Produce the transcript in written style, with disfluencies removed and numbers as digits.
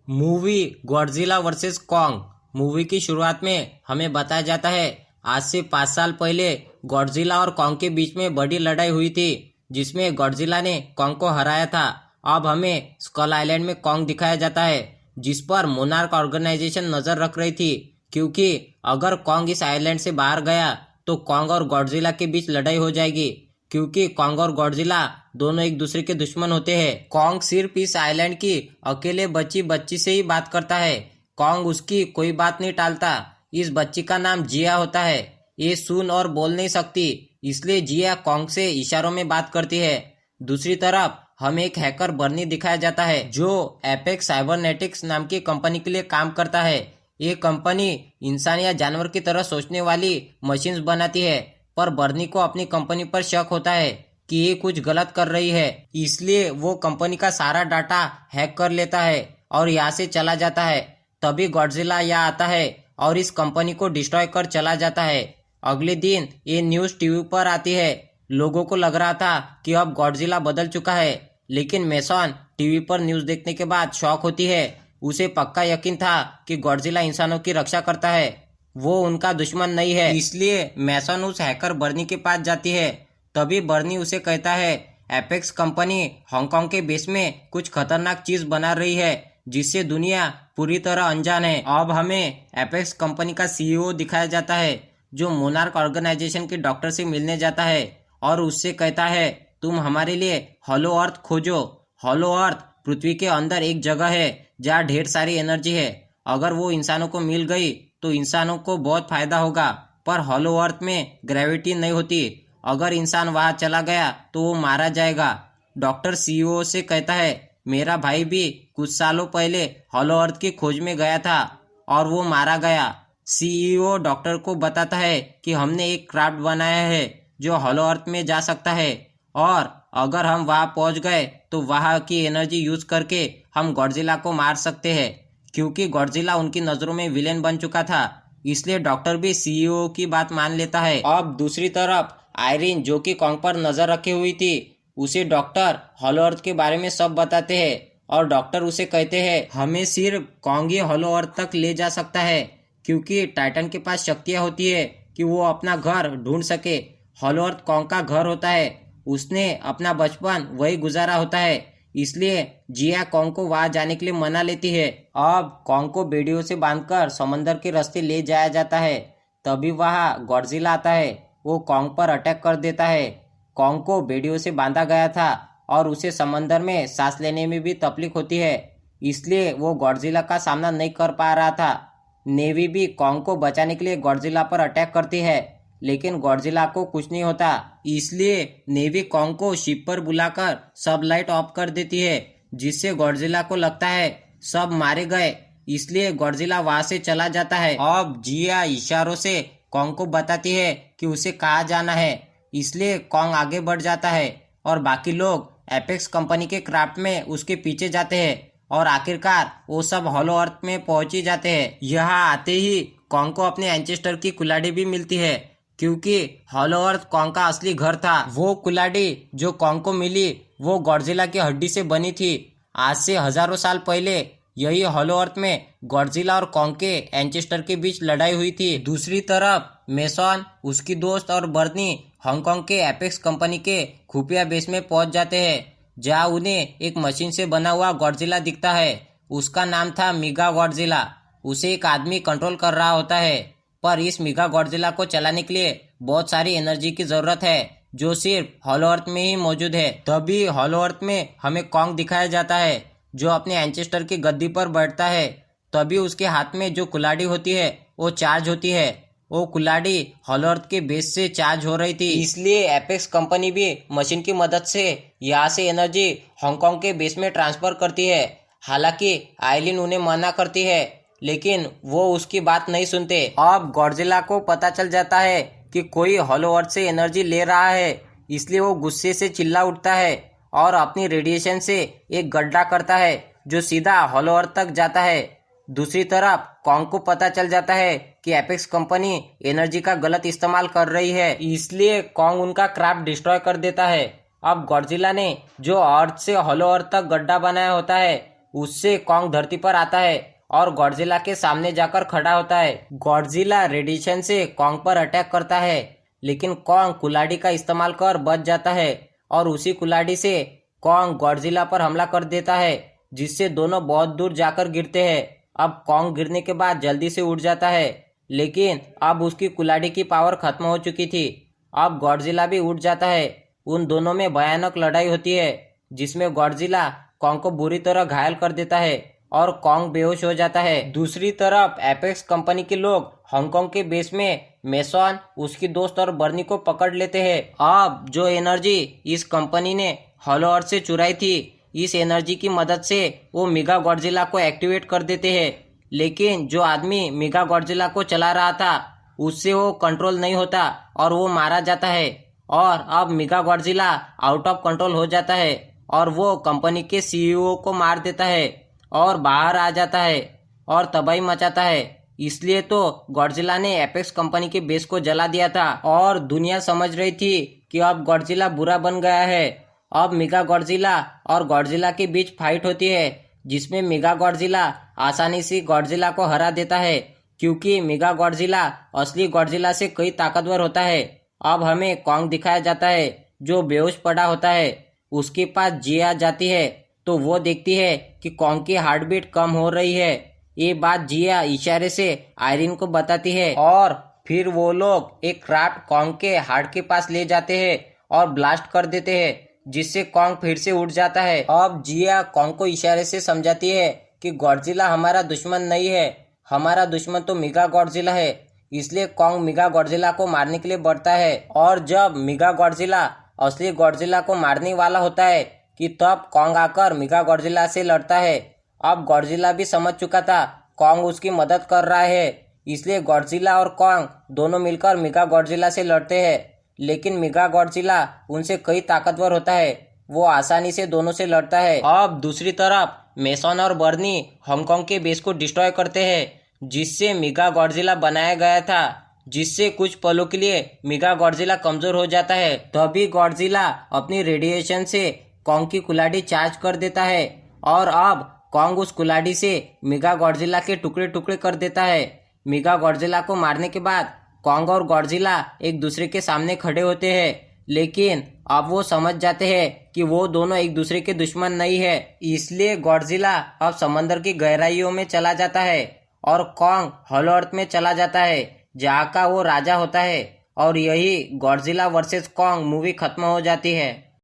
Movie Godzilla versus Kong. Movie की शुरुआत में हमें बताया जाता है आज से 5 साल पहले गॉडजिला और कॉन्ग के बीच में बड़ी लड़ाई हुई थी, जिसमें गॉडजिला ने कॉन्ग को हराया था। अब हमें स्कल आइलैंड में कॉन्ग दिखाया जाता है, जिस पर मोनार्क ऑर्गेनाइजेशन नजर रख रही थी, क्योंकि अगर कॉन्ग इस आइलैंड से बाहर गया तो कॉन्ग और गॉडजिला के बीच लड़ाई हो जाएगी, क्योंकि कॉन्ग और गॉडजिला दोनों एक दूसरे के दुश्मन होते हैं। कॉन्ग सिर्फ इस आइलैंड की अकेले बच्ची बच्ची से ही बात करता है। कॉन्ग उसकी कोई बात नहीं टालता। इस बच्ची का नाम जिया होता है। ये सुन और बोल नहीं सकती, इसलिए जिया कॉन्ग से इशारों में बात करती है। दूसरी तरफ हमें एक हैकर बर्नी दिखाया जाता है, जो एपेक्स साइबरनेटिक्स नाम की कंपनी के लिए काम करता है। ये कंपनी इंसान या जानवर की तरह सोचने वाली मशीन्स बनाती है, पर बर्नी को अपनी कंपनी पर शक होता है कि ये कुछ गलत कर रही है, इसलिए वो कंपनी का सारा डाटा हैक कर लेता है और यहाँ से चला जाता है। तभी गॉडजिला यहाँ आता है और इस कंपनी को डिस्ट्रॉय कर चला जाता है। अगले दिन ये न्यूज़ टीवी पर आती है। लोगों को लग रहा था कि अब गॉडजिला बदल चुका है, लेकिन मेसन टीवी पर न्यूज़ देखने के बाद शॉक होती है। उसे पक्का यकीन था कि गॉडजिला इंसानों की रक्षा करता है, वो उनका दुश्मन नहीं है। इसलिए मेसन उस हैकर बर्नी के पास जाती है। तभी बर्नी उसे कहता है एपेक्स कंपनी हांगकांग के बेस में कुछ खतरनाक चीज बना रही है, जिससे दुनिया पूरी तरह अनजान है। अब हमें एपेक्स कंपनी का सीईओ दिखाया जाता है, जो मोनार्क ऑर्गेनाइजेशन के डॉक्टर से मिलने जाता है और उससे कहता है तुम हमारे लिए हॉलो अर्थ खोजो। हॉलो अर्थ पृथ्वी के अंदर एक जगह है जहाँ ढेर सारी एनर्जी है। अगर वो इंसानों को मिल गई तो इंसानों को बहुत फायदा होगा, पर हॉलो अर्थ में ग्रेविटी नहीं होती। अगर इंसान वहां चला गया तो वो मारा जाएगा। डॉक्टर सीईओ से कहता है मेरा भाई भी कुछ सालों पहले हॉलो अर्थ की खोज में गया था और वो मारा गया। सीईओ डॉक्टर को बताता है कि हमने एक क्राफ्ट बनाया है जो हॉलो अर्थ में जा सकता है, और अगर हम वहां पहुंच गए तो वहां की एनर्जी यूज करके हम गॉडजिला को मार सकते हैं। क्योंकि गॉडजिला उनकी नजरों में विलेन बन चुका था, इसलिए डॉक्टर भी सीईओ की बात मान लेता है। अब दूसरी तरफ आयरिन, जो कि कॉन्ग पर नजर रखी हुई थी, उसे डॉक्टर हॉलो अर्थ के बारे में सब बताते हैं और डॉक्टर उसे कहते हैं हमें सिर्फ कॉन्ग ही हॉलो अर्थ तक ले जा सकता है, क्योंकि टाइटन के पास शक्तियां होती है कि वो अपना घर ढूंढ सके। हॉलो अर्थ कॉन्ग का घर होता है, उसने अपना बचपन वही गुजारा होता है, इसलिए जिया कॉन्ग को वहां जाने के लिए मना लेती है। अब कॉन्ग को बेड़ियों से बांधकर समंदर के रास्ते ले जाया जाता है। तभी वहां गॉडजिला आता है। वो कॉन्ग पर अटैक कर देता है। कॉन्ग को बेड़ियों से बांधा गया था और उसे समंदर में सांस लेने में भी तकलीफ होती है, इसलिए वो गॉडजिला का सामना नहीं कर पा रहा था। नेवी भी कॉन्ग को बचाने के लिए गॉडजिला पर अटैक करती है, लेकिन गॉडजिला को कुछ नहीं होता, इसलिए नेवी कॉन्ग को शिप पर बुलाकर सब लाइट ऑफ कर देती है, जिससे गॉडजिला को लगता है सब मारे गए, इसलिए गॉडजिला वहां से चला जाता है। अब जिया इशारों से कॉन्ग को बताती है कि उसे कहाँ जाना है, इसलिए कॉन्ग आगे बढ़ जाता है और बाकी लोग एपेक्स कंपनी के क्राफ्ट में उसके पीछे जाते हैं और आखिरकार वो सब हॉलो अर्थ में पहुंच ही जाते हैं। यहाँ आते ही कॉन्ग को अपने एंचेस्टर की कुल्हाड़ी भी मिलती है, क्योंकि हॉलो अर्थ कॉन्ग का असली घर था। वो कुल्हाड़ी जो कॉन्ग को मिली वो गॉडजिला की हड्डी से बनी थी। आज से हजारों साल पहले यही हॉलो अर्थ में गॉडजिला और कॉन्ग के एंचेस्टर के बीच लड़ाई हुई थी। दूसरी तरफ मेसन, उसकी दोस्त और बर्नी हांगकांग के एपेक्स कंपनी के खुफिया बेस में पहुंच जाते हैं, जहां उन्हें एक मशीन से बना हुआ गॉडजिला दिखता है। उसका नाम था मेगा गॉडजिला। उसे एक आदमी कंट्रोल कर रहा होता है, पर इस मेगा गॉडजिला को चलाने के लिए बहुत सारी एनर्जी की जरूरत है, जो सिर्फ हॉलो अर्थ में ही मौजूद है। तभी हॉलो अर्थ में हमें कॉन्ग दिखाया जाता है, जो अपने एंचेस्टर की गद्दी पर बैठता है। तभी उसके हाथ में जो कुल्हाड़ी होती है वो चार्ज होती है। वो कुल्हाड़ी हॉलो अर्थ के बेस से चार्ज हो रही थी, इसलिए एपेक्स कंपनी भी मशीन की मदद से यहाँ से एनर्जी हांगकांग के बेस में ट्रांसफर करती है। हालांकि आइलिन उन्हें मना करती है, लेकिन वो उसकी बात नहीं सुनते। अब गॉडजिला को पता चल जाता है कि कोई हॉलो अर्थ से एनर्जी ले रहा है, इसलिए वो गुस्से से चिल्ला उठता है और अपनी रेडिएशन से एक गड्ढा करता है जो सीधा हॉलो अर्थ तक जाता है। दूसरी तरफ कॉन्ग को पता चल जाता है कि एपेक्स कंपनी एनर्जी का गलत इस्तेमाल कर रही है, इसलिए कॉन्ग उनका क्राफ्ट डिस्ट्रॉय कर देता है। अब गॉडजिला ने जो अर्थ से हॉलो अर्थ तक गड्ढा बनाया होता है उससे कॉन्ग धरती पर आता है और गॉडजिला के सामने जाकर खड़ा होता है। गॉडजिला रेडिएशन से कॉन्ग पर अटैक करता है, लेकिन कॉन्ग कुल्हाड़ी का इस्तेमाल कर बच जाता है और उसी कुल्हाड़ी से कॉन्ग गॉडजिला पर हमला कर देता है, जिससे दोनों बहुत दूर जाकर गिरते हैं। अब कॉन्ग गिरने के बाद जल्दी से उठ जाता है, लेकिन अब उसकी कुल्हाड़ी की पावर खत्म हो चुकी थी। अब गॉडजिला भी उठ जाता है। उन दोनों में भयानक लड़ाई होती है, जिसमें गॉडजिला कॉन्ग को बुरी तरह घायल कर देता है और कॉन्ग बेहोश हो जाता है। दूसरी तरफ एपेक्स कंपनी के लोग हांगकांग के बेस में मेसन, उसकी दोस्त और बर्नी को पकड़ लेते हैं। अब जो एनर्जी इस कंपनी ने हॉलो अर्थ से चुराई थी, इस एनर्जी की मदद से वो मेगा गॉडजिला को एक्टिवेट कर देते हैं, लेकिन जो आदमी मेगा गॉडजिला को चला रहा था उससे वो कंट्रोल नहीं होता और वो मारा जाता है। और अब mega Godzilla out of control हो जाता है और वो कंपनी के सीईओ को मार देता है और बाहर आ जाता है और तबाही मचाता है। इसलिए तो गॉडजिला ने एपेक्स कंपनी के बेस को जला दिया था और दुनिया समझ रही थी कि अब गॉडजिला बुरा बन गया है। अब मेगा गॉडजिला और गॉडजिला के बीच फाइट होती है, जिसमें मेगा गॉडजिला आसानी से गॉडजिला को हरा देता है, क्योंकि मेगा गॉडजिला असली गॉडजिला से कई ताकतवर होता है। अब हमें कॉन्ग दिखाया जाता है, जो बेहोश पड़ा होता है। उसके पास जिया जाती है तो वो देखती है कि कॉन्ग की हार्ट बीट कम हो रही है। ये बात जिया इशारे से आयरिन को बताती है और फिर वो लोग एक क्राफ्ट कॉन्ग के हार्ट के पास ले जाते हैं और ब्लास्ट कर देते हैं, जिससे कॉन्ग फिर से उठ जाता है। अब जिया कॉन्ग को इशारे से समझाती है कि गॉडजिला हमारा दुश्मन नहीं है, हमारा दुश्मन तो मेगा गॉडजिला है। इसलिए कॉन्ग मेगा गॉडजिला को मारने के लिए बढ़ता है और जब मेगा गॉडजिला असली गॉडजिला को मारने वाला होता है कि तब कॉन्ग आकर मेगा गॉडजिला से लड़ता है। अब गॉडजिला भी समझ चुका था कॉन्ग उसकी मदद कर रहा है, इसलिए गॉडजिला और कॉन्ग दोनों मिलकर मेगा गॉडजिला से लड़ते हैं। लेकिन मेगा गॉडजिला उनसे कई ताकतवर होता है, वो आसानी से दोनों से लड़ता है। अब दूसरी तरफ मेसन और बर्नी हांगकांग के बेस को डिस्ट्रॉय करते हैं, जिससे मेगा गॉडजिला बनाया गया था, जिससे कुछ पलों के लिए मेगा गॉडजिला कमजोर हो जाता है। तभी गॉडजिला अपनी रेडिएशन से कॉन्ग की कुल्हाड़ी चार्ज कर देता है और अब कॉन्ग उस कुल्हाड़ी से मेगा गॉडजिला के टुकड़े टुकड़े कर देता है। मेगा गॉडजिला को मारने के बाद कॉन्ग और गॉडजिला एक दूसरे के सामने खड़े होते हैं, लेकिन अब वो समझ जाते हैं कि वो दोनों एक दूसरे के दुश्मन नहीं है। इसलिए गॉडजिला अब समंदर की गहराइयों में चला जाता है और कॉन्ग हॉलो अर्थ में चला जाता है, जहाँ का वो राजा होता है। और यही गॉडजिला वर्सेस कॉन्ग मूवी खत्म हो जाती है।